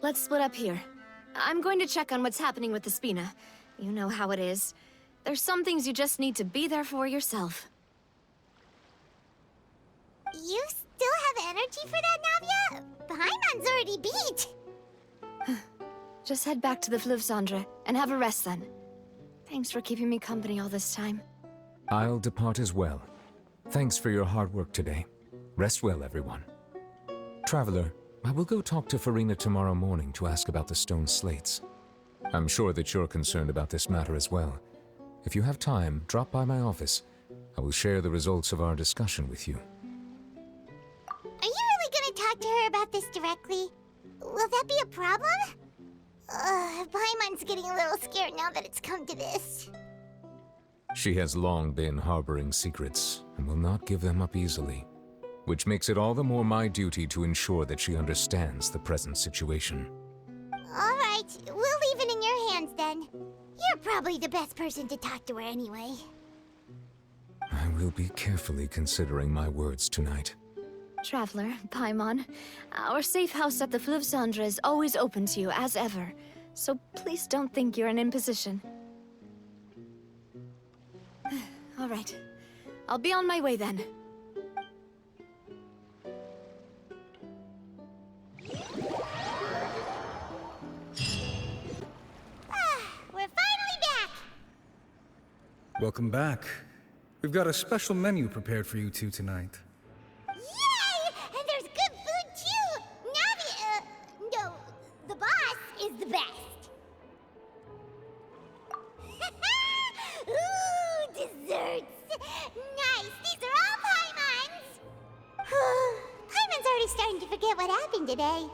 let's split up here. I'm going to check on what's happening with the Spina. You know how it is. There's some things you just need to be there for yourself. You still have energy for that, Navia? Paimon's already beat. Just head back to the Fluvsandre and have a rest then. Thanks for keeping me company all this time. I'll depart as well. Thanks for your hard work today. Rest well, everyone. Traveler, I will go talk to Farina tomorrow morning to ask about the stone slates. I'm sure that you're concerned about this matter as well. If you have time, drop by my office. I will share the results of our discussion with you. Are you really gonna talk to her about this directly? Will that be a problem? Paimon's getting a little scared now that it's come to this. She has long been harboring secrets and will not give them up easily, which makes it all the more my duty to ensure that she understands the present situation. All right, we'll leave it in your hands then. You're probably the best person to talk to her anyway. I will be carefully considering my words tonight. Traveler, Paimon, our safe house at the Fluvsandre is always open to you as ever, so please don't think you're an imposition. All right, I'll be on my way then. We're finally back! Welcome back. We've got a special menu prepared for you two tonight. Yay! And there's good food too! No, the boss is the best. Ooh, desserts! Nice! These are all Paimon's! Paimon's already starting to forget what happened today.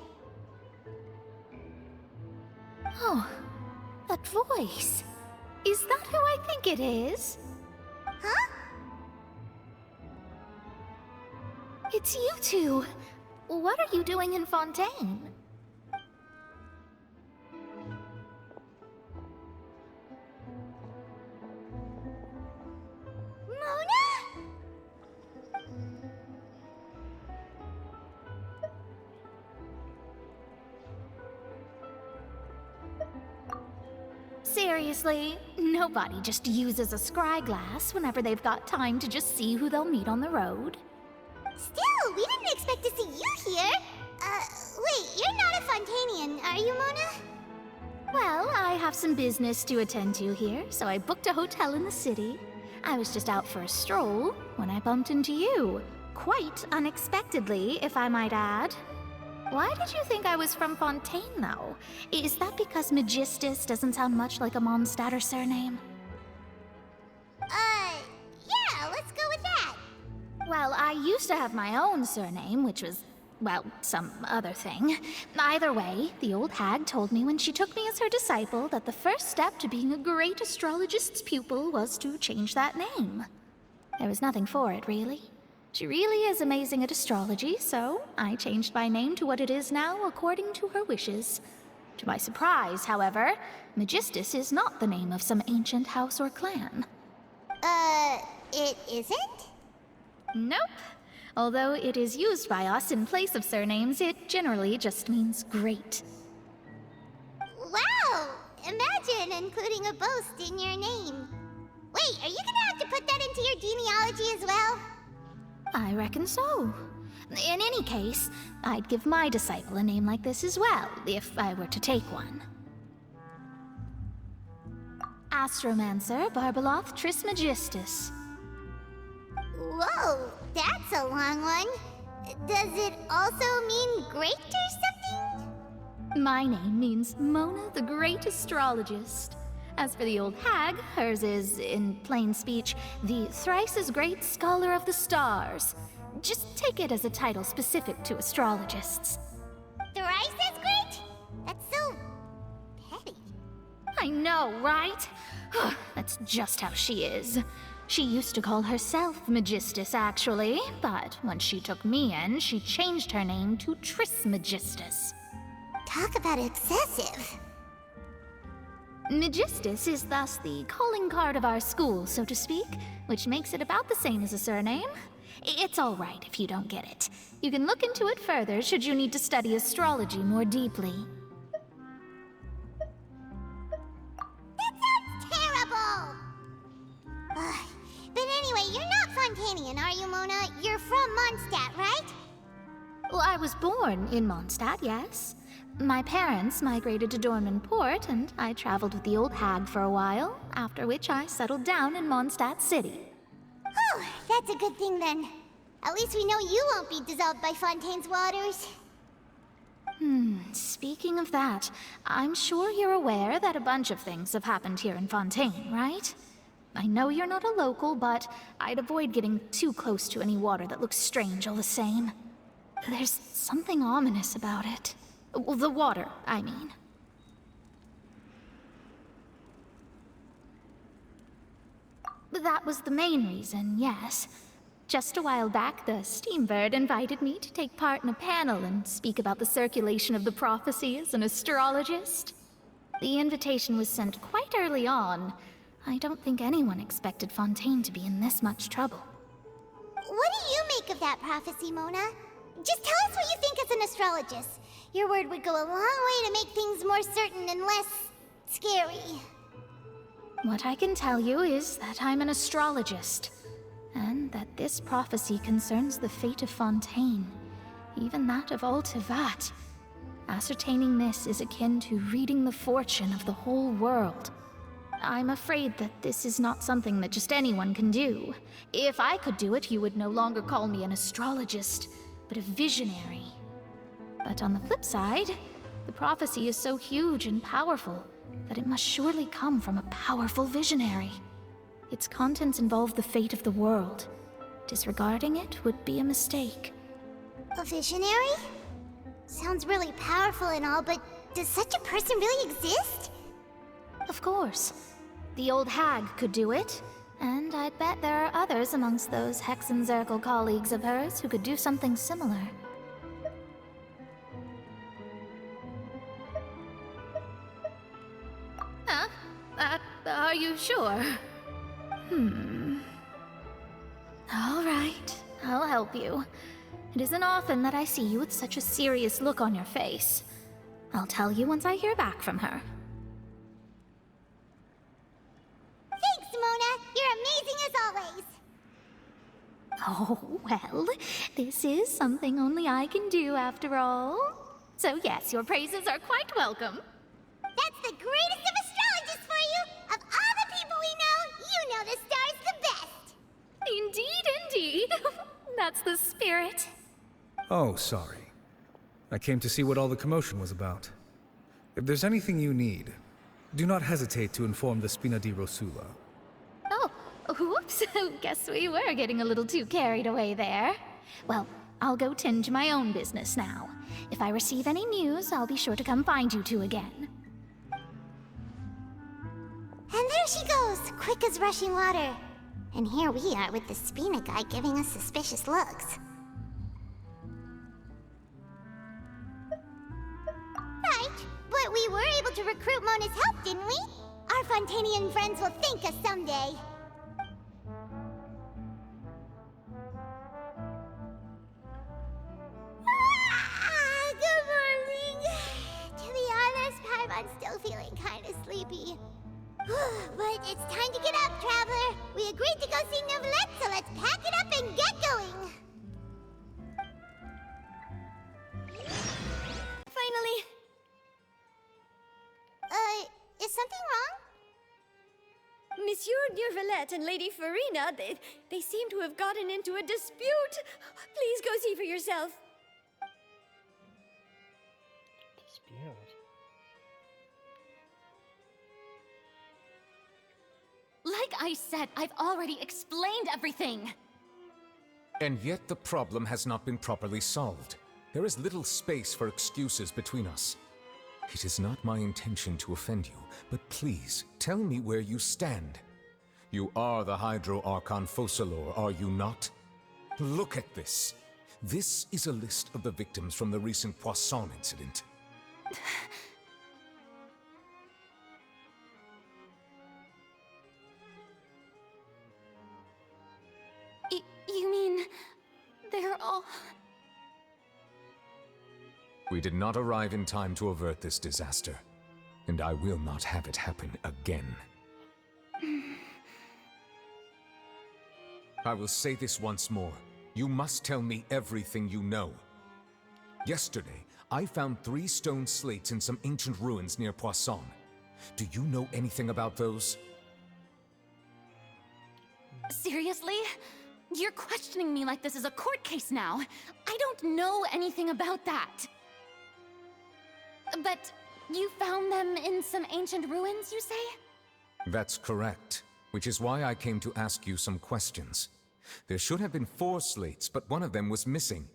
Oh, that voice. Is that who I think it is? Huh? It's you two. What are you doing in Fontaine? Mona? Seriously, nobody just uses a scry glass whenever they've got time to just see who they'll meet on the road. Still, we didn't expect to see you here. Wait, you're not a Fontanian, are you, Mona? Well, I have some business to attend to here, so I booked a hotel in the city. I was just out for a stroll when I bumped into you. Quite unexpectedly, if I might add. Why did you think I was from Fontaine, though? Is that because Magistus doesn't sound much like a Mondstatter surname? Yeah, let's go with that. Well, I used to have my own surname, which was, well, some other thing. Either way, the old hag told me when she took me as her disciple that the first step to being a great astrologist's pupil was to change that name. There was nothing for it, really. She really is amazing at astrology, so I changed my name to what it is now according to her wishes. To my surprise, however, Magistus is not the name of some ancient house or clan. It isn't? Nope. Although it is used by us in place of surnames, it generally just means great. Wow! Imagine including a boast in your name. Wait, are you gonna have to put that into your genealogy as well? I reckon so. In any case, I'd give my disciple a name like this as well, if I were to take one. Astromancer Barbeloth Trismegistus. Whoa, that's a long one. Does it also mean great or something? My name means Mona the Great Astrologist. As for the old hag, hers is, in plain speech, the thrice-as-great Scholar of the Stars. Just take it as a title specific to astrologists. Thrice as great? That's so petty. I know, right? That's just how she is. She used to call herself Magistus, actually, but when she took me in, she changed her name to Trismegistus. Talk about excessive. Magistus is thus the calling card of our school, so to speak, which makes it about the same as a surname. It's all right if you don't get it. You can look into it further should you need to study astrology more deeply. Mondstadt, right? Well, I was born in Mondstadt, yes. My parents migrated to Dorman Port, and I traveled with the old hag for a while, after which I settled down in Mondstadt City. Oh, that's a good thing then. At least we know you won't be dissolved by Fontaine's waters. Speaking of that, I'm sure you're aware that a bunch of things have happened here in Fontaine, right? I know you're not a local, but I'd avoid getting too close to any water that looks strange all the same. There's something ominous about it. Well, the water, I mean. That was the main reason, yes. Just a while back, the Steambird invited me to take part in a panel and speak about the circulation of the prophecy as an astrologist. The invitation was sent quite early on. I don't think anyone expected Fontaine to be in this much trouble. What do you make of that prophecy, Mona? Just tell us what you think as an astrologist. Your word would go a long way to make things more certain and less scary. What I can tell you is that I'm an astrologist, and that this prophecy concerns the fate of Fontaine, even that of all Tevat. Ascertaining this is akin to reading the fortune of the whole world. I'm afraid that this is not something that just anyone can do. If I could do it, you would no longer call me an astrologist, but a visionary. But on the flip side, the prophecy is so huge and powerful that it must surely come from a powerful visionary. Its contents involve the fate of the world. Disregarding it would be a mistake. A visionary? Sounds really powerful and all, but does such a person really exist? Of course. The old hag could do it, and I'd bet there are others amongst those Hexenzirkel colleagues of hers who could do something similar. Huh? Are you sure? All right, I'll help you. It isn't often that I see you with such a serious look on your face. I'll tell you once I hear back from her. Thanks, Mona. You're amazing as always. Oh, well, this is something only I can do after all. So yes, your praises are quite welcome. That's the greatest of astrologists for you! Of all the people we know, you know the star's the best! Indeed, indeed. That's the spirit. Oh, sorry. I came to see what all the commotion was about. If there's anything you need, do not hesitate to inform the Spina di Rosula. Oh, whoops. Guess we were getting a little too carried away there. Well, I'll go tend to my own business now. If I receive any news, I'll be sure to come find you two again. And there she goes, quick as rushing water. And here we are with the Spina guy giving us suspicious looks. Right, but we were able to recruit Mona's help, didn't we? Our Fontanian friends will thank us someday. Good morning. To be honest, Paimon's still feeling kind of sleepy. But it's time to get up, Traveler. We agreed to go see Neuvillette, so let's pack it up and get going. Finally! Is something wrong? Monsieur Neuvillette and Lady Farina, they seem to have gotten into a dispute. Please go see for yourself. Dispute? Like I said, I've already explained everything. And yet the problem has not been properly solved. There is little space for excuses between us. It is not my intention to offend you, but please, tell me where you stand. You are the Hydro Archon Focalor, are you not? Look at this. This is a list of the victims from the recent Poisson incident. You mean... they're all... We did not arrive in time to avert this disaster, and I will not have it happen again. I will say this once more. You must tell me everything you know. Yesterday, I found 3 stone slates in some ancient ruins near Poisson. Do you know anything about those? Seriously? You're questioning me like this is a court case now. I don't know anything about that. But you found them in some ancient ruins, you say? That's correct, which is why I came to ask you some questions. There should have been 4 slates, but one of them was missing.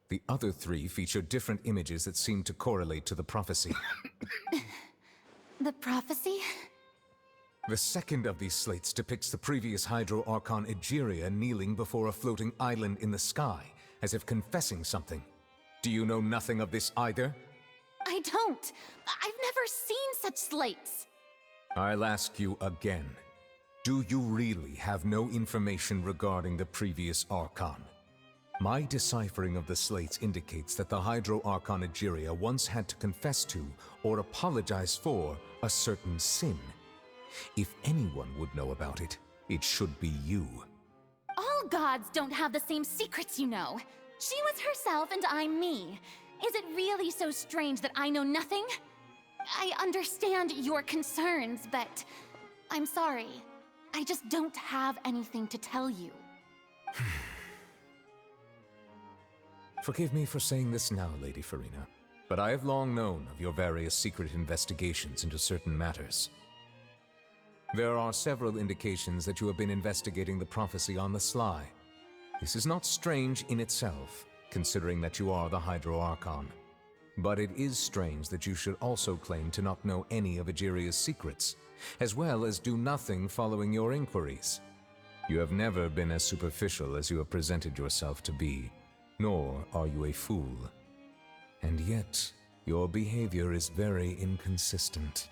The other 3 featured different images that seemed to correlate to the prophecy. The prophecy? The second of these slates depicts the previous Hydro Archon Egeria kneeling before a floating island in the sky, as if confessing something. Do you know nothing of this either? I don't. I've never seen such slates. I'll ask you again. Do you really have no information regarding the previous Archon? My deciphering of the slates indicates that the Hydro Archon Egeria once had to confess to, or apologize for, a certain sin. If anyone would know about it, it should be you. All gods don't have the same secrets, you know. She was herself and I'm me. Is it really so strange that I know nothing? I understand your concerns, but I'm sorry. I just don't have anything to tell you. Forgive me for saying this now, Lady Farina, but I have long known of your various secret investigations into certain matters. There are several indications that you have been investigating the prophecy on the sly. This is not strange in itself, considering that you are the Hydro Archon. But it is strange that you should also claim to not know any of Egeria's secrets, as well as do nothing following your inquiries. You have never been as superficial as you have presented yourself to be, nor are you a fool. And yet, your behavior is very inconsistent.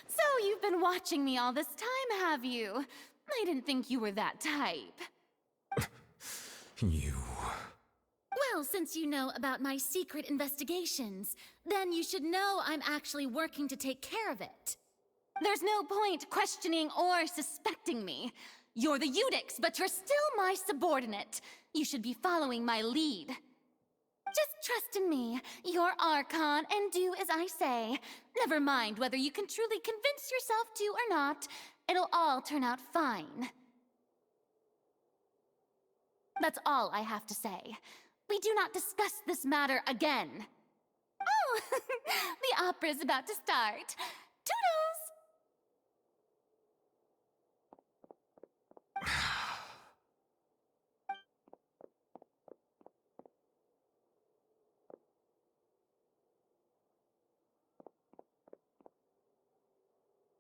So you've been watching me all this time, have you? I didn't think you were that type. You... Well, since you know about my secret investigations, then you should know I'm actually working to take care of it. There's no point questioning or suspecting me. You're the Eudix, but you're still my subordinate. You should be following my lead. Just trust in me, you're Archon, and do as I say. Never mind whether you can truly convince yourself to or not. It'll all turn out fine. That's all I have to say. We do not discuss this matter again. Oh, the opera's about to start. Toodles!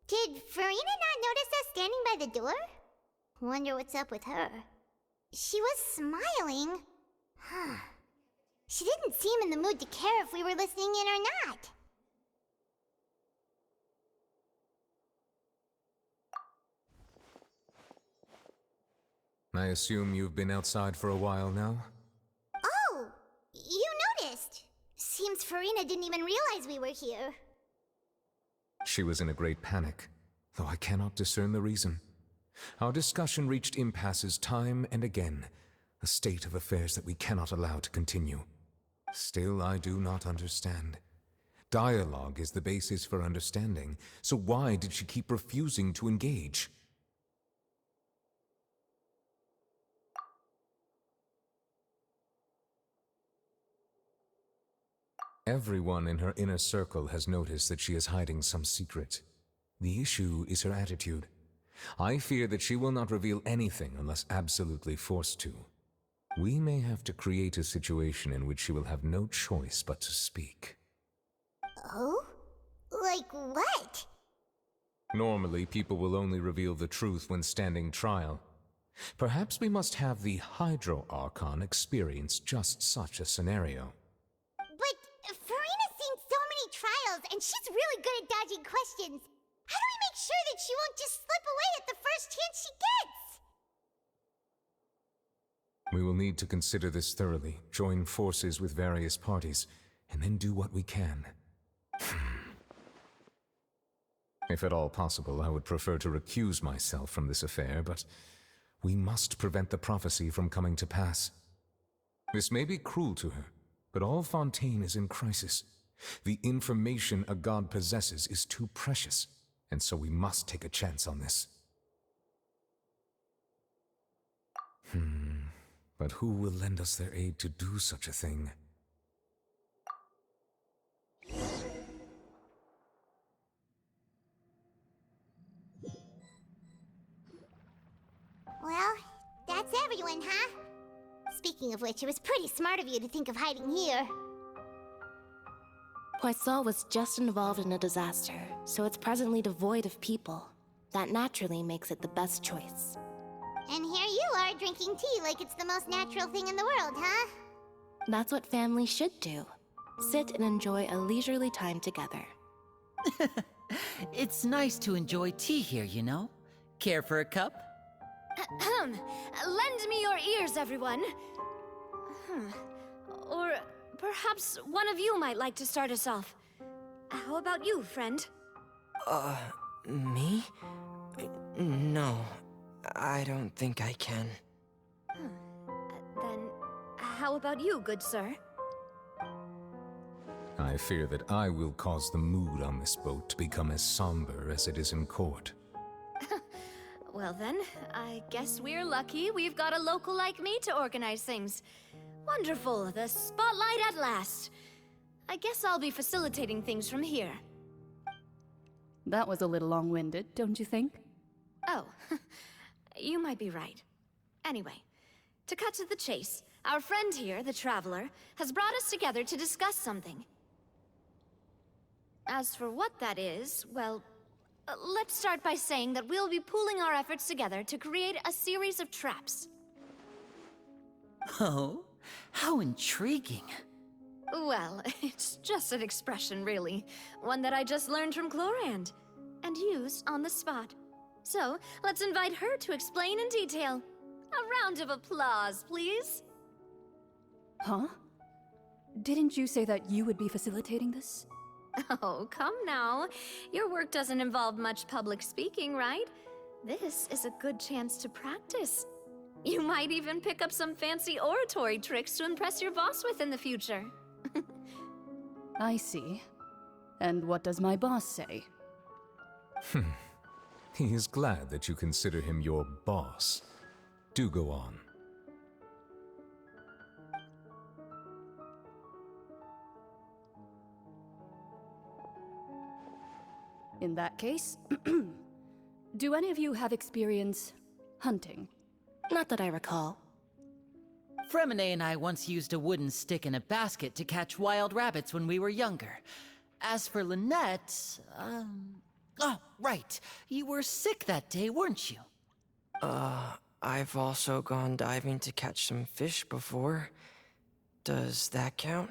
Did Farina not notice us standing by the door? Wonder what's up with her. She was smiling. Huh. She didn't seem in the mood to care if we were listening in or not. I assume you've been outside for a while now? Oh! You noticed! Seems Farina didn't even realize we were here. She was in a great panic, though I cannot discern the reason. Our discussion reached impasses time and again, a state of affairs that we cannot allow to continue. Still, I do not understand. Dialogue is the basis for understanding, so why did she keep refusing to engage? Everyone in her inner circle has noticed that she is hiding some secret. The issue is her attitude. I fear that she will not reveal anything unless absolutely forced to. We may have to create a situation in which she will have no choice but to speak. Oh? Like what? Normally, people will only reveal the truth when standing trial. Perhaps we must have the Hydro Archon experience just such a scenario. But Farina's seen so many trials, and she's really good at dodging questions. How do we make sure that she won't just slip away at the first chance she gets? We will need to consider this thoroughly, join forces with various parties, and then do what we can. If at all possible, I would prefer to recuse myself from this affair, but we must prevent the prophecy from coming to pass. This may be cruel to her, but all Fontaine is in crisis. The information a god possesses is too precious, and so we must take a chance on this. But who will lend us their aid to do such a thing? Well, that's everyone, huh? Speaking of which, it was pretty smart of you to think of hiding here. Poisson was just involved in a disaster, so it's presently devoid of people. That naturally makes it the best choice. And here you are drinking tea like it's the most natural thing in the world, huh? That's what family should do. Sit and enjoy a leisurely time together. It's nice to enjoy tea here, you know? Care for a cup? Lend me your ears, everyone. Or perhaps one of you might like to start us off. How about you, friend? Me? No, I don't think I can. Then, how about you, good sir? I fear that I will cause the mood on this boat to become as somber as it is in court. Well then, I guess we're lucky we've got a local like me to organize things. Wonderful, the spotlight at last. I guess I'll be facilitating things from here. That was a little long-winded, don't you think? Oh, you might be right. Anyway, to cut to the chase, our friend here, the Traveler, has brought us together to discuss something. As for what that is, well, let's start by saying that we'll be pooling our efforts together to create a series of traps. Oh, how intriguing. Well, it's just an expression, really. One that I just learned from Chlorand, and used on the spot. So, let's invite her to explain in detail. A round of applause, please. Huh? Didn't you say that you would be facilitating this? Oh, come now. Your work doesn't involve much public speaking, right? This is a good chance to practice. You might even pick up some fancy oratory tricks to impress your boss with in the future. I see. And what does my boss say? He is glad that you consider him your boss. Do go on. In that case, do any of you have experience hunting? Not that I recall. Fremine and I once used a wooden stick in a basket to catch wild rabbits when we were younger. As for Lynette, oh, right. You were sick that day, weren't you? I've also gone diving to catch some fish before. Does that count?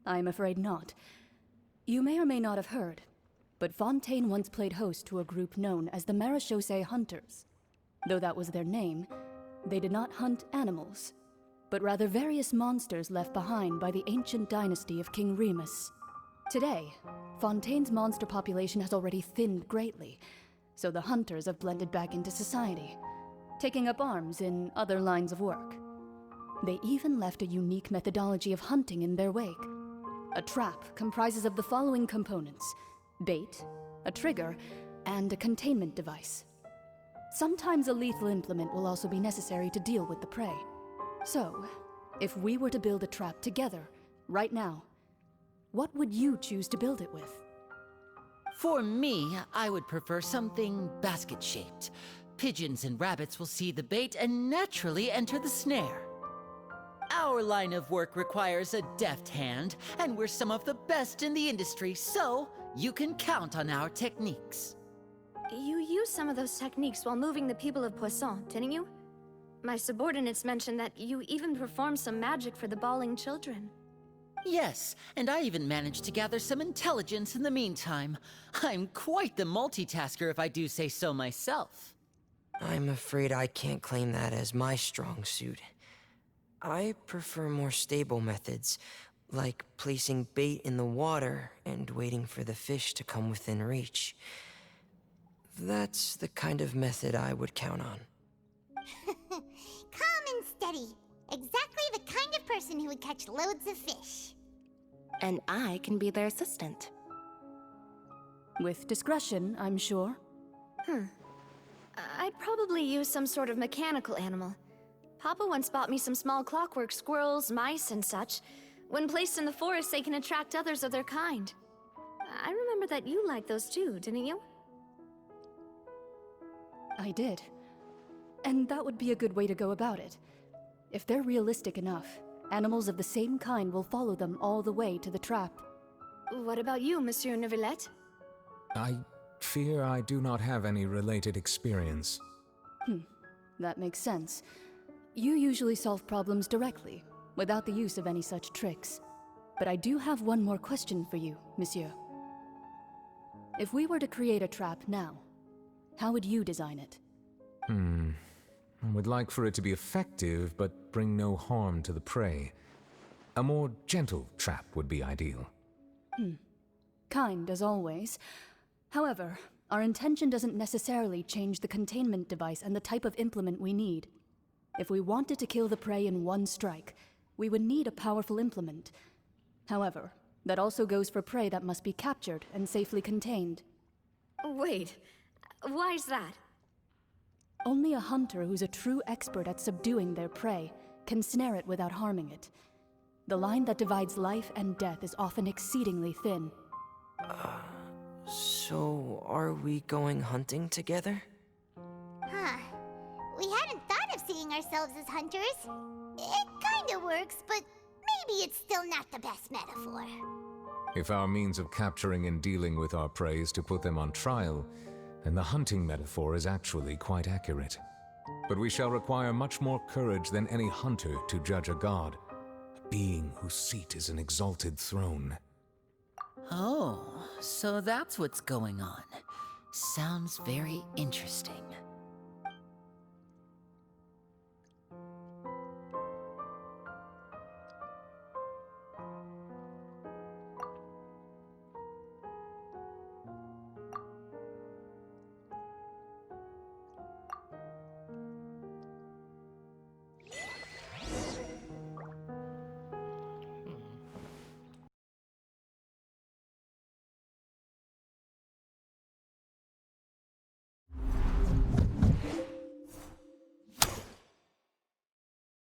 I'm afraid not. You may or may not have heard, but Fontaine once played host to a group known as the Marechaussee Hunters. Though that was their name, they did not hunt animals, but rather various monsters left behind by the ancient dynasty of King Remus. Today, Fontaine's monster population has already thinned greatly, so the hunters have blended back into society, taking up arms in other lines of work. They even left a unique methodology of hunting in their wake. A trap comprises of the following components: bait, a trigger, and a containment device. Sometimes a lethal implement will also be necessary to deal with the prey. So, if we were to build a trap together, right now, what would you choose to build it with? For me, I would prefer something basket-shaped. Pigeons and rabbits will see the bait and naturally enter the snare. Our line of work requires a deft hand, and we're some of the best in the industry, so you can count on our techniques. You used some of those techniques while moving the people of Poisson, didn't you? My subordinates mentioned that you even performed some magic for the bawling children. Yes, and I even managed to gather some intelligence in the meantime. I'm quite the multitasker if I do say so myself. I'm afraid I can't claim that as my strong suit. I prefer more stable methods, like placing bait in the water and waiting for the fish to come within reach. That's the kind of method I would count on. Calm and steady. Exactly the kind of person who would catch loads of fish. And I can be their assistant. With discretion, I'm sure. I'd probably use some sort of mechanical animal. Papa once bought me some small clockwork squirrels, mice, and such. When placed in the forest, they can attract others of their kind. I remember that you liked those too, didn't you? I did. And that would be a good way to go about it. If they're realistic enough, animals of the same kind will follow them all the way to the trap. What about you, Monsieur Neuvillette? I fear I do not have any related experience. That makes sense. You usually solve problems directly, without the use of any such tricks. But I do have one more question for you, Monsieur. If we were to create a trap now, how would you design it? I would like for it to be effective, but bring no harm to the prey. A more gentle trap would be ideal. Kind, as always. However, our intention doesn't necessarily change the containment device and the type of implement we need. If we wanted to kill the prey in one strike, we would need a powerful implement. However, that also goes for prey that must be captured and safely contained. Wait, why's that? Only a hunter who's a true expert at subduing their prey can snare it without harming it. The line that divides life and death is often exceedingly thin. So are we going hunting together? Huh. We hadn't thought of seeing ourselves as hunters. It kinda works, but maybe it's still not the best metaphor. If our means of capturing and dealing with our prey is to put them on trial, then the hunting metaphor is actually quite accurate. But we shall require much more courage than any hunter to judge a god, a being whose seat is an exalted throne. Oh, so that's what's going on. Sounds very interesting.